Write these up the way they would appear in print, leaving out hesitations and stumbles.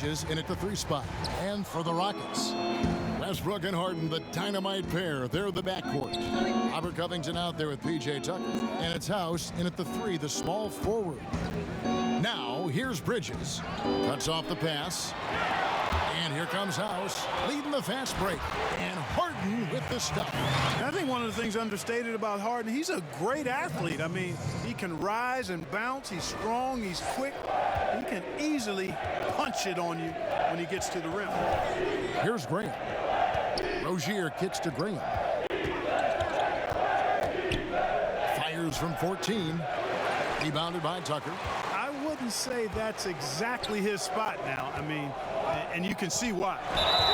in at the 3 spot. And for the Rockets, Westbrook and Harden, the dynamite pair. They're the backcourt. Robert Covington out there with P.J. Tucker. And it's House in at the 3, the small forward. Now, here's Bridges. Cuts off the pass. And here comes House, leading the fast break. And Harden with the stuff. I think one of the things understated about Harden, he's a great athlete. I mean, he can rise and bounce. He's strong. He's quick. He can easily punch it on you when he gets to the rim. Here's Graham. Rozier kicks to Graham. Fires from 14. Rebounded by Tucker. I wouldn't say that's exactly his spot now. I mean, and you can see why.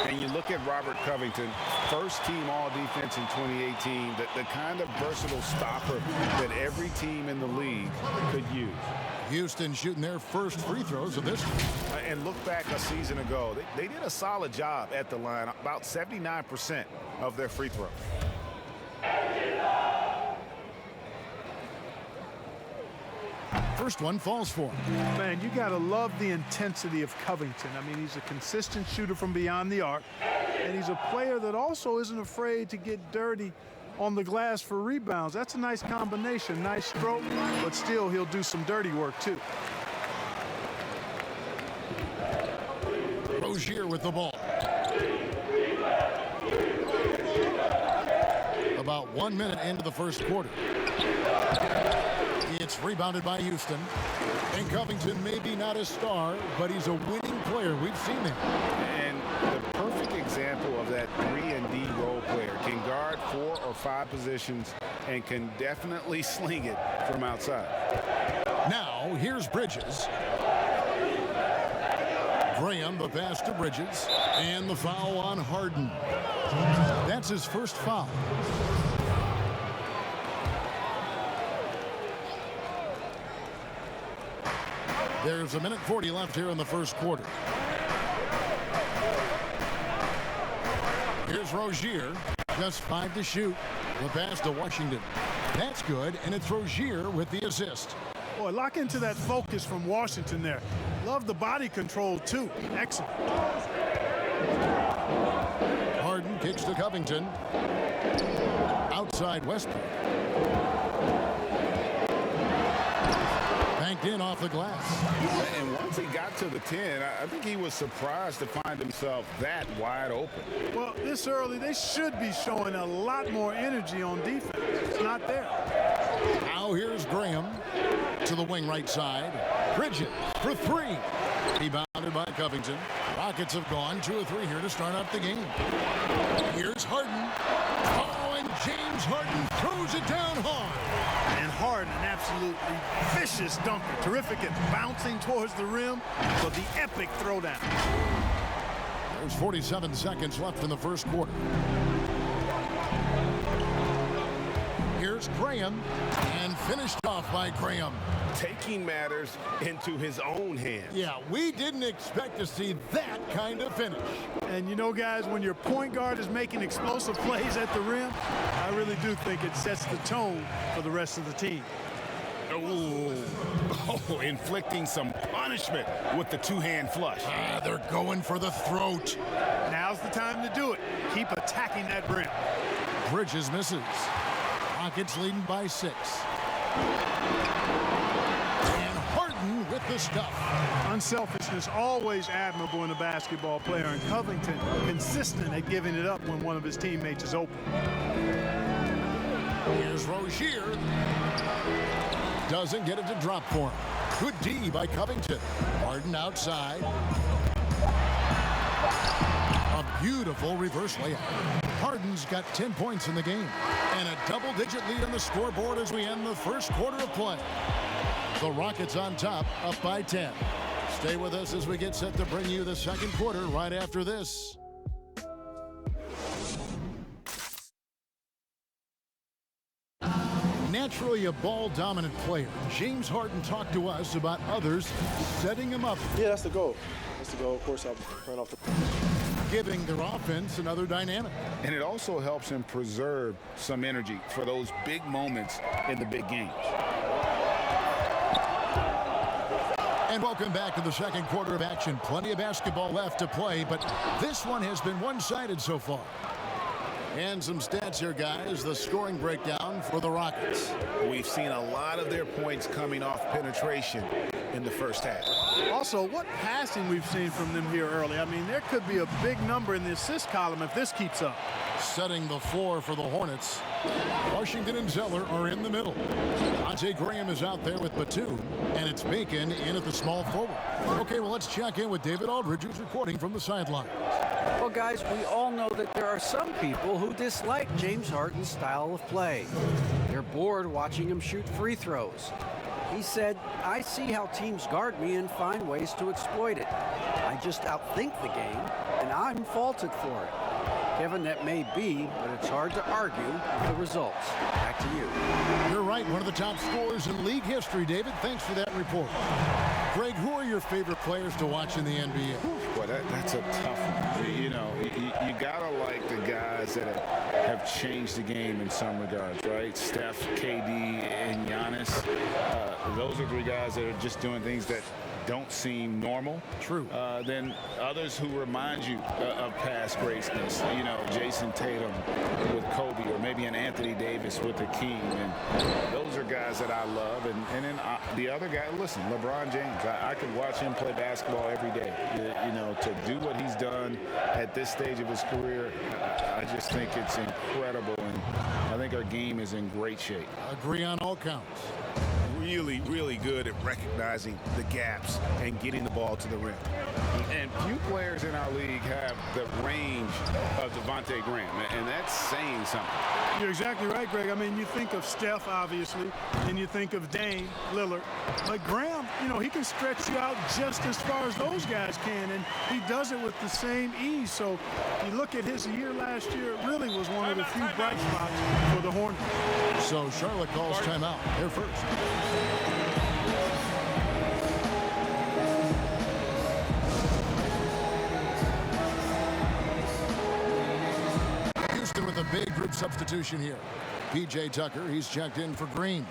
And you look at Robert Covington, first team all-defense in 2018, the kind of versatile stopper that every team in the league could use. Houston shooting their first free throws of this. And look back a season ago, they did a solid job at the line, about 79% of their free throws. First one falls for him. Man, you got to love the intensity of Covington. I mean, he's a consistent shooter from beyond the arc, and he's a player that also isn't afraid to get dirty on the glass for rebounds. That's a nice combination, nice stroke, but still he'll do some dirty work too. Rozier with the ball. About 1 minute into the first quarter. It's rebounded by Houston. And Covington may be not a star, but he's a winning player. We've seen him. And the perfect example of that 3-and-D role player. Can guard 4 or 5 positions and can definitely sling it from outside. Now, here's Bridges. Graham, the pass to Bridges. And the foul on Harden. That's his first foul. There's 1:40 left here in the first quarter. Here's Rozier, just 5 to shoot. The pass to Washington. That's good, and it's Rozier with the assist. Boy, lock into that focus from Washington there. Love the body control, too. Excellent. Harden kicks to Covington. Outside Westbrook. Banked in off the glass. And once he got to the 10, I think he was surprised to find himself that wide open. Well, this early, they should be showing a lot more energy on defense. It's not there. Now here's Graham to the wing right side. Bridges for 3. Rebounded by Covington. Rockets have gone 2 or 3 here to start up the game. Here's Harden. Oh, and James Harden throws it down hard. And Harden, an absolutely vicious dunker. Terrific at bouncing towards the rim. So the epic throwdown. There's 47 seconds left in the first quarter. Here's Graham, and finished off by Graham. Taking matters into his own hands. Yeah, we didn't expect to see that kind of finish. And you know, guys, when your point guard is making explosive plays at the rim, I really do think it sets the tone for the rest of the team. Oh, inflicting some punishment with the 2-hand flush. They're going for the throat. Now's the time to do it. Keep attacking that rim. Bridges misses. Rockets leading by 6. And Harden with the stuff. Unselfishness always admirable in a basketball player, and Covington consistent at giving it up when one of his teammates is open. Here's Rozier. Doesn't get it to drop for him. Good D by Covington. Harden outside. A beautiful reverse layup. Harden's got 10 points in the game. And a double-digit lead on the scoreboard as we end the first quarter of play. The Rockets on top, up by 10. Stay with us as we get set to bring you the second quarter right after this. Naturally a ball-dominant player, James Harden talked to us about others setting him up. Yeah, that's the goal. That's the goal. Of course, I'm playing off the... Giving their offense another dynamic. And it also helps him preserve some energy for those big moments in the big games. And welcome back to the second quarter of action. Plenty of basketball left to play, but this one has been one-sided so far. And some stats here, guys. The scoring breakdown for the Rockets. We've seen a lot of their points coming off penetration in the first half. Also, what passing we've seen from them here early. I mean, there could be a big number in the assist column if this keeps up. Setting the floor for the Hornets. Washington and Zeller are in the middle. Devontae Graham is out there with Batum, and it's Bacon in at the small forward. Okay, well, let's check in with David Aldridge, who's reporting from the sideline. Well, guys, we all know that there are some people who dislike James Harden's style of play. They're bored watching him shoot free throws. He said, "I see how teams guard me and find ways to exploit it. I just outthink the game, and I'm faulted for it." Kevin, that may be, but it's hard to argue with the results. Back to you. You're right, one of the top scorers in league history, David. Thanks for that report. Greg, who are your favorite players to watch in the NBA? Well, that's a tough one. You know, you gotta like the guys that have changed the game in some regards, right? Steph, KD, and Giannis. Those are three guys that are just doing things that don't seem normal. True. Then others who remind you of past greatness. You know, Jason Tatum with Kobe, or maybe an Anthony Davis with the King. And those are guys that I love. And then the other guy, listen, LeBron James. I could watch him play basketball every day. You know, to do what he's done at this stage of his career, I just think it's incredible. And I think our game is in great shape. Agree on all counts. Really, really good at recognizing the gaps and getting the ball to the rim. And few players in our league have the range of Devontae Graham, and that's saying something. You're exactly right, Greg. I mean, you think of Steph, obviously, and you think of Dame, Lillard. But Graham, you know, he can stretch you out just as far as those guys can, and he does it with the same ease. So you look at his year last year, it really was one of the few bright spots for the Hornets. So Charlotte calls timeout. They're first. Houston with a big group substitution here. P.J. Tucker, he's checked in for Green.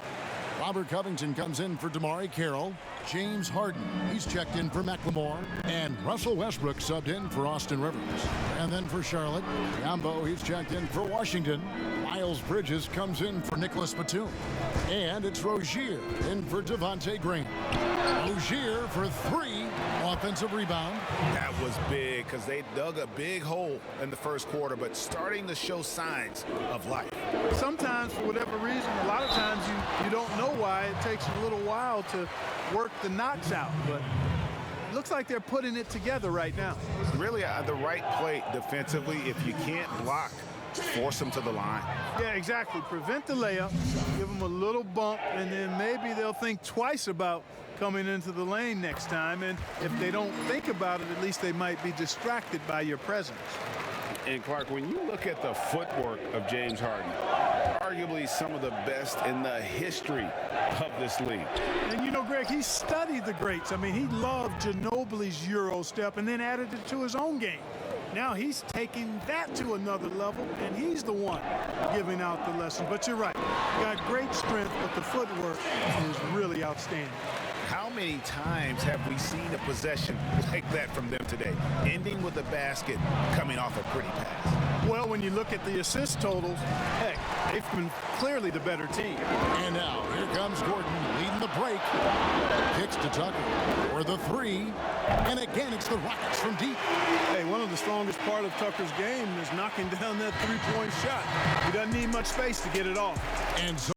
Robert Covington comes in for DeMar Carroll. James Harden, he's checked in for McLemore. And Russell Westbrook subbed in for Austin Rivers. And then for Charlotte, Yambo, he's checked in for Washington. Miles Bridges comes in for Nicholas Batum. And it's Rozier in for Devontae Graham. Rozier for 3, offensive rebound. That was big because they dug a big hole in the first quarter, but starting to show signs of life. Sometimes, for whatever reason, a lot of times you don't know why. It takes a little while to work the knots out, but it looks like they're putting it together right now. Really, the right play defensively. If you can't block, force them to the line. Yeah, exactly. Prevent the layup, give them a little bump, and then maybe they'll think twice about coming into the lane next time. And if they don't think about it, at least they might be distracted by your presence. And Clark, when you look at the footwork of James Harden, arguably some of the best in the history of this league. And you know, Greg, he studied the greats. I mean, he loved Ginobili's Euro step and then added it to his own game. Now he's taking that to another level, and he's the one giving out the lesson. But you're right, got great strength, but the footwork is really outstanding. How many times have we seen a possession like that from them today, ending with a basket coming off a pretty pass? Well, when you look at the assist totals, heck, they've been clearly the better team. And now, here comes Gordon leading the break. Kicks to Tucker for the 3. And again, it's the Rockets from deep. Hey, one of the strongest part of Tucker's game is knocking down that three-point shot. He doesn't need much space to get it off. And so